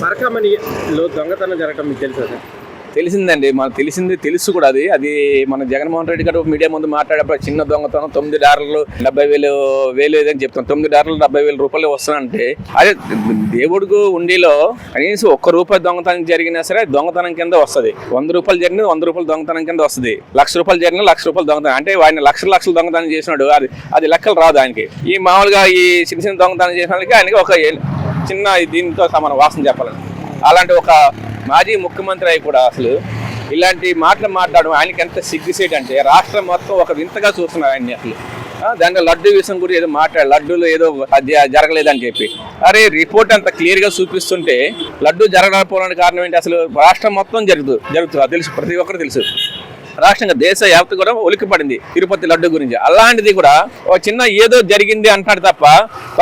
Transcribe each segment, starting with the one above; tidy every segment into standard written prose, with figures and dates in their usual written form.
పరకామణిలో దొంగతనం జరగడం మీకు తెలుసా సార్? తెలిసిందండి, మనకు తెలుసు కూడా. అది మన జగన్మోహన్ రెడ్డి గారు మీడియా ముందు మాట్లాడేప్పుడు చిన్న దొంగతనం 9 డాలర్లు 70,000 ఏదని చెప్తాం. 9 డాలర్లు 70,000 రూపాయలు వస్తానంటే అదే దేవుడికి ఉండిలో కనీసం ₹1 దొంగతనం జరిగినా సరే దొంగతనం కింద వస్తుంది. 100 రూపాయలు జరిగిన 100 రూపాయలు దొంగతనం కింద వస్తుంది. ₹1,00,000 జరిగిన ₹1,00,000 దొంగతనం. అంటే ఆయన లక్షలు దొంగతనం చేసినాడు, అది లెక్కలు రాదు ఆయనకి. ఈ మామూలుగా ఈ చిన్న దొంగతనం చేసిన వాళ్ళకి ఆయనకి ఒక చిన్న దీంతో సమానం వాసన చెప్పాలని. అలాంటి ఒక మాజీ ముఖ్యమంత్రి అయి కూడా అసలు ఇలాంటి మాటలు మాట్లాడడం ఆయనకి ఎంత సిగ్గుసేట్ అంటే రాష్ట్రం మొత్తం ఒక వింతగా చూస్తున్నారు ఆయన్ని. అసలు దాంట్లో లడ్డు విషయం గురించి ఏదో లడ్డూలో ఏదో జరగలేదని చెప్పి, అరే రిపోర్ట్ అంత క్లియర్గా చూపిస్తుంటే లడ్డు జరగకపోవడానికి కారణం ఏంటి? అసలు రాష్ట్రం మొత్తం జరుగుతుంది అది తెలుసు, ప్రతి ఒక్కరు తెలుసు. రాష్ట్రంగా దేశ వ్యాప్తి కూడా ఉలికి పడింది తిరుపతి లడ్డు గురించి. అలాంటిది కూడా ఒక చిన్న ఏదో జరిగింది అంటాడు తప్ప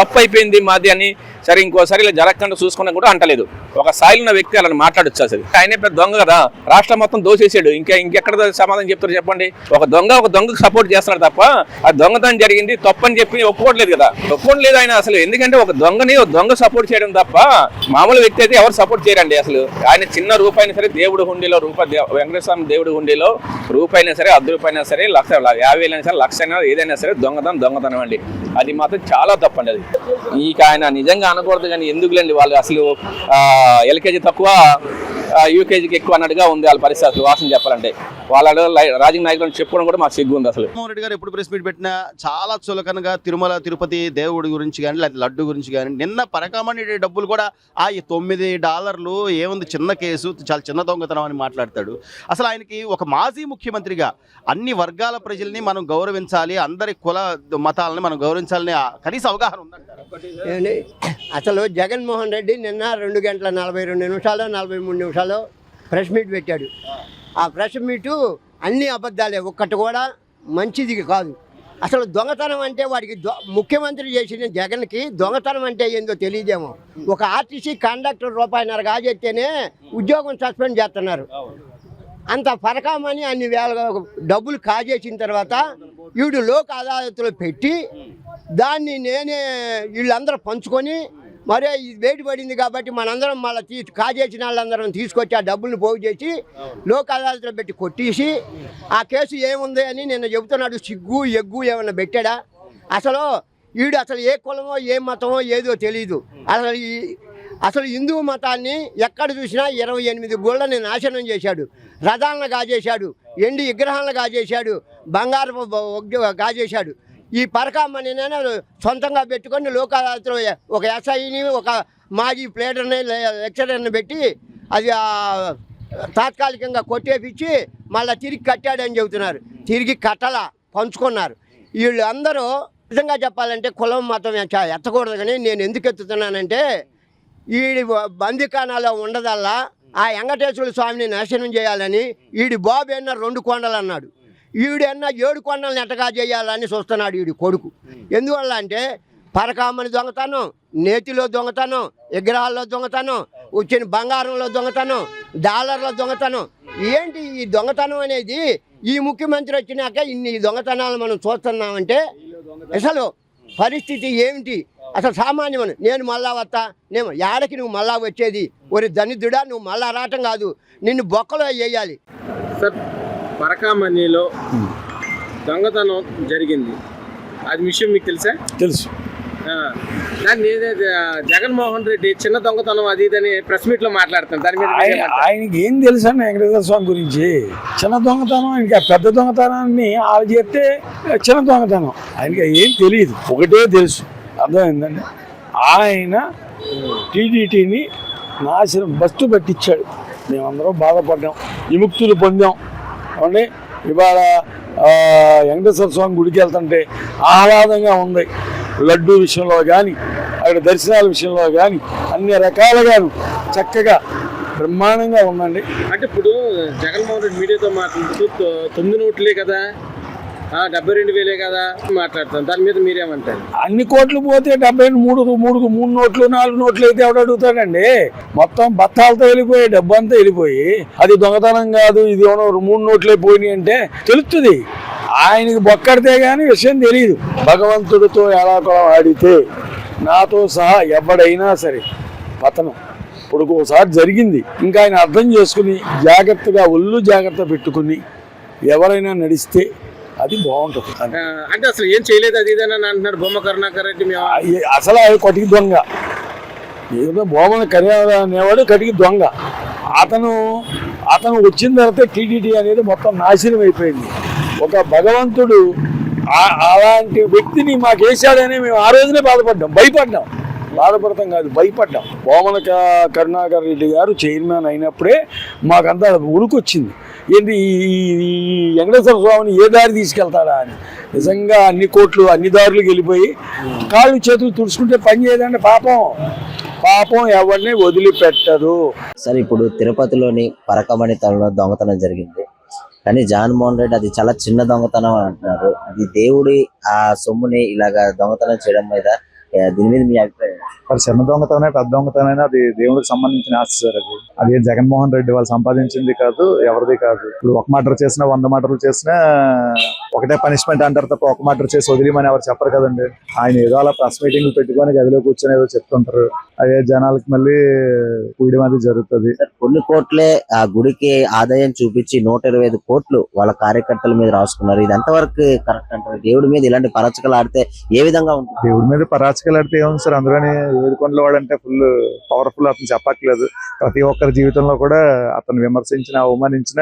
తప్పు అయిపోయింది మాది అని సరే ఇంకోసారి ఇలా జరగకుండా చూసుకున్నా కూడా అంటలేదు. ఒక స్థాయిలో ఉన్న వ్యక్తి అలా మాట్లాడొచ్చు. అసలు ఆయనే పెద్ద దొంగ కదా, రాష్ట్రం మొత్తం దోసేసాడు. ఇంకెక్కడ సమాధానం చెప్తారు చెప్పండి? ఒక దొంగకు సపోర్ట్ చేస్తున్నాడు తప్ప ఆ దొంగతనం జరిగింది తప్పని చెప్పి ఒప్పుకోవట్లేదు కదా, ఒప్పుకోవట్లేదు ఆయన అసలు. ఎందుకంటే ఒక దొంగ సపోర్ట్ చేయడం తప్ప మామూలు వ్యక్తి అయితే ఎవరు సపోర్ట్ చేయరండి. అసలు ఆయన చిన్న రూపాయినా సరే దేవుడి హుండీలో వెంకటేశ్వర స్వామి దేవుడి హుండీలో రూపాయినా సరే ₹10 సరే 50,000 సరే 1,00,000 ఏదైనా సరే దొంగతనం అండి. అది మాత్రం చాలా తప్పండి. అది ఇక ఆయన నిజంగా అనకూడదు కానీ ఎందుకులేండి, వాళ్ళు అసలు ఎల్కేజీ తక్కువ యూకేజీకి ఎక్కువ అన్నట్టుగా ఉంది వాళ్ళ పరిస్థితి. వాసన చెప్పాలంటే వాళ్ళ రాజకీయ నాయకులను చెప్పుకోవడం కూడా మాకు సిగ్గు ఉంది. అసలు జగన్మోహన్ రెడ్డి గారు ఎప్పుడు ప్రెస్ మీట్ పెట్టినా చాలా చులకనగా తిరుమల తిరుపతి దేవుడి గురించి కానీ లేదా లడ్డు గురించి కానీ, నిన్న పరకామణి డబ్బులు కూడా $9 ఏముంది చిన్న కేసు, చాలా చిన్న దొంగతనం అని మాట్లాడతాడు. అసలు ఆయనకి ఒక మాజీ ముఖ్యమంత్రిగా అన్ని వర్గాల ప్రజల్ని మనం గౌరవించాలి, అందరి కుల మతాలని మనం గౌరవించాలని కనీస అవగాహన ఉందంటారు. అసలు జగన్మోహన్ రెడ్డి నిన్న 2 గంటల 42 నిమిషాలు 43 నిమిషాలు ప్రెస్ మీట్ పెట్టాడు. ఆ ప్రెస్ మీటు అన్ని అబద్ధాలే, ఒక్కటి కూడా మంచిది కాదు. అసలు దొంగతనం అంటే వాడికి ముఖ్యమంత్రి చేసిన జగన్కి దొంగతనం అంటే ఏందో తెలియదేమో. ఒక ఆర్టీసీ కండక్టర్ ₹1.5 కాజెత్తేనే ఉద్యోగం సస్పెండ్ చేస్తున్నారు. అంత పరకామని అన్ని వేల డబ్బులు కాజేసిన తర్వాత వీడు లోక్ అదాలత్లో పెట్టి దాన్ని వీళ్ళందరూ పంచుకొని మరే ఇది వేడి పడింది కాబట్టి మనందరం మళ్ళీ కాజేసిన వాళ్ళందరం తీసుకొచ్చి ఆ డబ్బులను పోగు చేసి లోక్ అదాలత్లో పెట్టి కొట్టేసి ఆ కేసు ఏముంది అని నిన్న చెబుతున్నాడు. సిగ్గు ఎగ్గు ఏమన్నా పెట్టాడా? అసలు వీడు అసలు ఏ కులమో ఏ మతమో ఏదో తెలీదు. అసలు హిందూ మతాన్ని ఎక్కడ చూసినా 28 గుళ్ళని నాశనం చేశాడు. రథాలను కాజేశాడు, ఎండి విగ్రహాలను కాజేశాడు, బంగారు కాజేశాడు. ఈ పరకామణి సొంతంగా పెట్టుకొని లోక్ అదాలత్లో ఒక ఎస్ఐని ఒక మాజీ ప్లేడర్ని లెక్చరర్ని పెట్టి అది తాత్కాలికంగా కొట్టేపించి మళ్ళీ తిరిగి కట్టాడని చెబుతున్నారు. తిరిగి కట్టలా పంచుకున్నారు. వీళ్ళు అందరూ నిజంగా చెప్పాలంటే కులం మతం ఎత్తకూడదు. కానీ నేను ఎందుకు ఎత్తుతున్నానంటే వీడి బందికానాలో ఉండదల్లా ఆ వెంకటేశ్వర స్వామిని నాశనం చేయాలని వీడి బాబు ఏమన్నా 2 కొండలు అన్నాడు, వీడన్నా 7 కొండలను ఎట్టగా చేయాలని చూస్తున్నాడు వీడి కొడుకు. ఎందువల్ల అంటే పరకామని దొంగతనం, నేతిలో దొంగతనం, విగ్రహాల్లో దొంగతనం, వచ్చిన బంగారంలో దొంగతనం, డాలర్ల దొంగతనం. ఏంటి ఈ దొంగతనం అనేది? ఈ ముఖ్యమంత్రి వచ్చినాక ఇన్ని దొంగతనాలు మనం చూస్తున్నామంటే అసలు పరిస్థితి ఏమిటి? అసలు సామాన్యమని నేను మళ్ళా వస్తా, నేను ఏడకి నువ్వు మళ్ళా వచ్చేది? ఒరి దరిద్రుడా, నువ్వు మళ్ళా రావటం కాదు, నిన్ను బొక్కలో వేయాలి. సార్, పరకామణిలో దొంగతనం జరిగింది, అది విషయం మీకు తెలుసు. దాన్ని జగన్మోహన్ రెడ్డి చిన్న దొంగతనం అది ఇదని ప్రెస్ మీట్ లో మాట్లాడుతాను. దాని మీద ఆయనకి ఏం తెలుసు అండి వెంకటేశ్వర స్వామి గురించి? చిన్న దొంగతనం, ఇంకా పెద్ద దొంగతనాన్ని వాళ్ళు చెప్తే చిన్న దొంగతనం. ఆయనకి ఏం తెలియదు, ఒకటే తెలుసు. అర్థమైందండి, ఆయన టీడీటీని నాశనం బస్తు పట్టించాడు. మేమందరం బాధపడ్డాం, విముక్తులు పొందాం. అవునండి, ఇవాళ వెంకటేశ్వర స్వామి గుడికి వెళ్తుంటే ఆహ్లాదంగా ఉంది. లడ్డూ విషయంలో కానీ అక్కడ దర్శనాల విషయంలో కానీ అన్ని రకాలుగాను చక్కగా బ్రహ్మాండంగా ఉందండి. అంటే ఇప్పుడు జగన్మోహన్ రెడ్డి మీడియాతో మాట్లాడుతూ 9 నోట్లే కదా, 72,000 కదా మాట్లాడతాను. దాని మీద మీరేమంటారు? అన్ని కోట్లు పోతే 73 నోట్లు 4 నోట్లు అయితే ఎవడు అడుగుతాడండి? మొత్తం బత్తాలతో వెళ్ళిపోయి డబ్బు అంతా వెళ్ళిపోయి అది దొంగతనం కాదు, ఇది 3 నోట్లే పోయినాయి అంటే తెలుస్తుంది. ఆయనకి బొక్కడితే కానీ విషయం తెలియదు. భగవంతుడితో ఎలా కూడా ఆడితే నాతో సహా ఎవడైనా సరే పతనం. ఇప్పుడు ఒకసారి జరిగింది, ఇంకా ఆయన అర్థం చేసుకుని జాగ్రత్తగా ఒళ్ళు జాగ్రత్త పెట్టుకుని ఎవరైనా నడిస్తే అది బాగుంటుంది. అంటే అసలు ఏం చేయలేదు అది ఇదని అంటున్నాడు బొమ్మ కరుణాకర్ రెడ్డి. మేము అసలు అది కటికి దొంగ, ఏదో బొమ్మల కళ్యాణ అనేవాడు కటికి దొంగ. అతను వచ్చిన తర్వాత టీటీడీ అనేది మొత్తం నాశనం అయిపోయింది. ఒక భగవంతుడు అలాంటి వ్యక్తిని మాకు వేసాడని మేము ఆ రోజునే భయపడ్డాం. బాధపడతాం కాదు, భయపడ్డాం. బొమ్మల కరుణాకర్ రెడ్డి గారు చైర్మన్ అయినప్పుడే మాకంతా ఉరుకొచ్చింది, ఏంటి ఈ వెంకటేశ్వర స్వామిని ఏ దారి తీసుకెళ్తాడా అని. నిజంగా అన్ని కోట్లు అన్ని దారులకు వెళ్ళిపోయి కాళ్ళు చేతులు తుడుచుకుంటే పని చేయదండి. పాపం ఎవరిని వదిలిపెట్టదు. సరే, ఇప్పుడు తిరుపతిలోని పరకమణి తనలో దొంగతనం జరిగింది, కానీ జగన్మోహన్ రెడ్డి అది చాలా చిన్న దొంగతనం అంటున్నారు. అది దేవుడి ఆ సొమ్ముని ఇలాగా దొంగతనం చేయడం మీద దీని మీద మీ అభిప్రాయం? మరి చిన్న దొంగతనమే పెద్ద దొంగతనైనా అది దేవుడికి సంబంధించిన ఆస్తి సార్. అది జగన్మోహన్ రెడ్డి వాళ్ళు సంపాదించింది కాదు, ఎవరిది కాదు. ఇప్పుడు ఒక మర్డర్ చేసినా 100 మర్డర్లు చేసినా ఒకటే పనిష్మెంట్ అంటారు తప్ప ఒక మర్డర్ చేసి వదిలేమని ఎవరు చెప్పరు కదండి. ఆయన ఏదో అలా ప్రెస్ మీటింగ్లు పెట్టుకొని గదిలో కూర్చొని ఏదో చెప్తుంటారు, అదే జనాలకి మళ్ళీ పూయడం అది జరుగుతుంది. కొన్ని కోట్లే ఆ గుడికి ఆదాయం చూపించి 125 కోట్లు వాళ్ళ కార్యకర్తల మీద రాసుకున్నారు. ఇది ఎంతవరకు కరెక్ట్ అంటారు? దేవుడి మీద ఇలాంటి పరచకలు ఆడితే ఏ విధంగా ఉంటుంది? దేవుడి మీద పరాచకాలు ఆడితే ఏముంది సార్, అందులోని ఏడుకొండల వాడంటే ఫుల్ పవర్ఫుల్, అతను చెప్పట్లేదు. ప్రతి ఒక్కరి జీవితంలో కూడా అతను విమర్శించిన అవమానించిన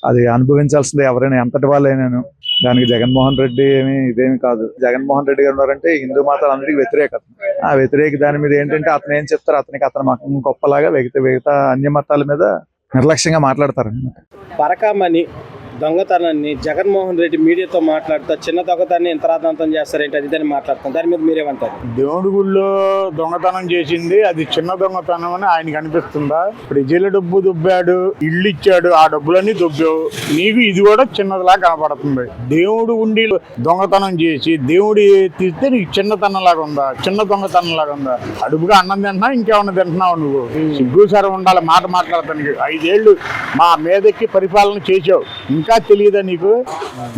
అది అనుభవించాల్సిందే ఎవరైనా, ఎంతటి వాళ్ళైనాను. దానికి జగన్మోహన్ రెడ్డి ఇదేమి కాదు. జగన్మోహన్ రెడ్డి గారు ఉన్నారంటే హిందూ మతాలందరికీ వ్యతిరేకత. ఆ వ్యతిరేక దాని మీద ఏంటంటే అతను ఏం చెప్తారు, అతను మతం గొప్పలాగా మిగతా అన్య మతాల మీద నిర్లక్ష్యంగా మాట్లాడతారు. పరకామణి దొంగతనాన్ని జగన్మోహన్ రెడ్డి మీడియాతో మాట్లాడుతూ చిన్న దొంగతనాన్ని ఎంత రాద్ధాంతం చేస్తారేంటి అది దాన్ని మాట్లాడతాం. దాని మీద మీరేమంటారు? దేవుడి గుళ్ళో దొంగతనం చేసింది అది చిన్న దొంగతనం అని ఆయనకి అనిపిస్తుందా? ఇప్పుడు జైలు డబ్బు దుబ్బాడు, ఇల్లు ఇచ్చాడు, ఆ డబ్బులన్నీ దుబ్బావు, నీకు ఇది కూడా చిన్నదిలా కనపడుతుంది. దేవుడు ఉండి దొంగతనం చేసి దేవుడి తీస్తే నీకు చిన్న దొంగతనం లాగా ఉందా? అడుపుగా అన్నం తింటున్నా, ఇంకేమన్నా తింటున్నావు నువ్వు? సిగ్గు సరం ఉండాలి మాట మాట్లాడతానికి. 5 ఏళ్ళు మా మీదకి పరిపాలన చేసావు, ఇంకా తెలియదా నీకు?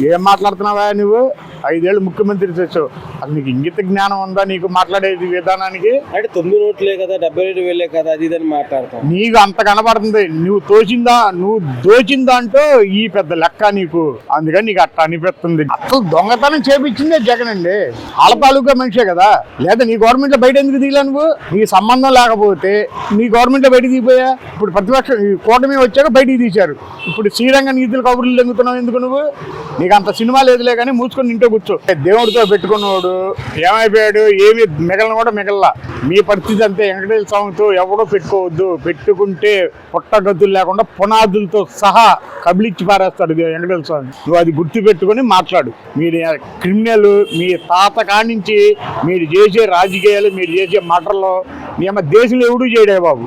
ఏం మాట్లాడుతున్నావా నువ్వు? 5 ఏళ్ళు ముఖ్యమంత్రి చేసావు, అసలు నీకు ఇంగిత జ్ఞానం ఉందా నీకు మాట్లాడేది విధానానికి? అంటే 9 నోట్లే కదా, 77,000 కదా, అది ఇదని మాట్లాడతాం. నీకు అంత కనబడుతుంది, నువ్వు దోచిందా అంటూ ఈ పెద్ద లెక్క నీకు, అందుకని నీకు అట్ట అనిపిస్తుంది. అసలు దొంగతనం చేపించిందే జగన్ అండి, వాళ్ళ తాలూకా మనిషే కదా. లేదా నీ గవర్నమెంట్ లో బయట ఎందుకు దిగలే నువ్వు? నీకు సంబంధం లేకపోతే నీ గవర్నమెంట్ లో బయటకు దిగిపోయా? ఇప్పుడు ప్రతిపక్షం కూటమి వచ్చాక బయటికి తీశారు. ఇప్పుడు శ్రీరంగ నీతులు కబుర్లు లెంగుతున్నావు ఎందుకు నువ్వు? నీకు అంత సినిమా లేదులే కానీ మూసుకొని ఇంట్లో కూర్చో. దేవుడితో పెట్టుకున్నాడు ఏమైపోయాడు? ఏమి మిగలలా. మీ పరిస్థితి అంతే. వెంకటేశ్వర స్వామితో ఎవడో పెట్టుకోవద్దు, పెట్టుకుంటే పుట్టగతులు లేకుండా పునాదులతో సహా కబిలిచ్చి పారేస్తాడు వెంకటేశ్వర స్వామి. నువ్వు అది గుర్తు పెట్టుకుని మాట్లాడు. మీరు క్రిమినల్, మీ తాత కానించి మీరు చేసే రాజకీయాలు, మీరు చేసే మటర్లో దేశంలో ఎవడూ చేయడే బాబు.